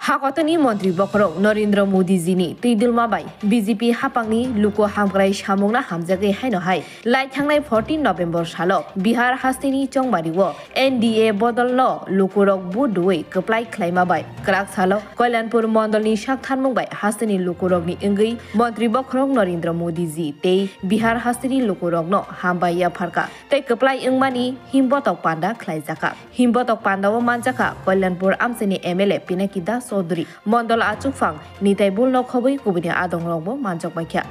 हाकतनी मंत्री बखरौ नरेंद्र मोदी जीनी तैदुलमा by BJP हापांगनी लुको हामग्राय सामुंगना हामजागे हायनो हाय लाई थांनाय 14 नभेम्बर सालो बिहार हास्तिनी चंगबारिवो एनडीए बदलनो लुकोरक बुदुय कप्लाय खलायमा बाय क्राक सालो कल्याणपुर मंडलनी साकथानमुं बाय हास्तिनी लुकोरकनी इंगै मंत्री बखरौ नरेंद्र मोदी जी ते बिहार हास्तिनी लुकोरकनो हामबाया फारका ते कप्लाय इंगमानी हिमबतक पांडा खलायजाका हिमबतक पांडावो मानजाका कल्याणपुर आमसेनी एमएलए पिनाकी दास चौधरी मंडल आचुकफांग निताय बुलनो खबै कुबिनि आदं रंबो मानजक बायख्या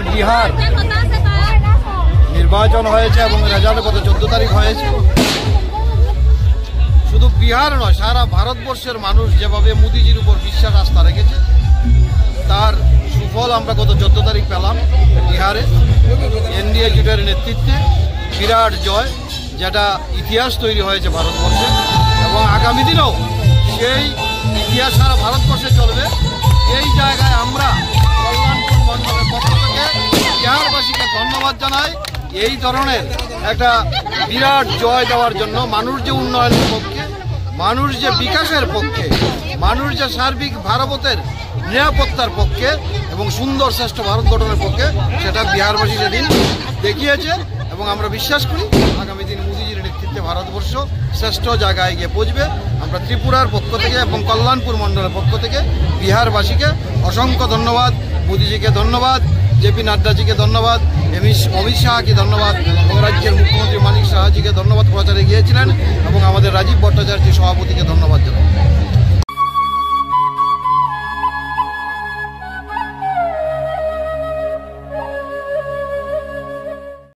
बिहार निर्वाचन रेजाल्ट गत 14 तारीख शुधु बिहार नय सारा भारतवर्षेर मानुष जेभावे मोदीजिर ऊपर विश्वास आस्था रेखेছে तार सुफल आमरा गत 14 तारीख पेलाम बिहारे एनडीए जुटेर नेतृत्वे बिराट जय जेटा इतिहास तैरी हयेছে भारतवर्षे এবং आगामी दिनेও সেই ইতিহাস সারা ভারতবর্ষে চলবে এই জায়গায় আমরা কল্যাণপুর মণ্ডলের পক্ষ থেকে বিহারবাসীকে ধন্যবাদ জানাই এই ধরনের একটা বিরাট জয় দেওয়ার জন্য মানুষ যে উন্নয়নের পক্ষে মানুষ যে বিকাশের পক্ষে মানুষ যে সার্বিক ভারতের নিরাপত্তার পক্ষে এবং সুন্দর শ্রেষ্ঠ ভারত গঠনের পক্ষে সেটা বিহারবাসী সেদিন দেখিয়েছে এবং আমরা বিশ্বাস করি আগামী দিন মোদীজির নেতৃত্বে ভারতবর্ষ শ্রেষ্ঠ জায়গায় গিয়ে পৌঁছবে আমরা ত্রিপুরার পক্ষ থেকে এবং কল্যাণপুর মণ্ডলের পক্ষ থেকে বিহারবাসীকে অসংখ্য ধন্যবাদ মোদীজিকে ধন্যবাদ जेपी नड्डा जी के धन्यवाद अमित शाह की धन्यवाद और राज्य मुख्यमंत्री मानिक साहा जी के धन्यवाद प्रचारे गए राजीव भट्टाचार्य सभापति के धन्यवाद जानाई।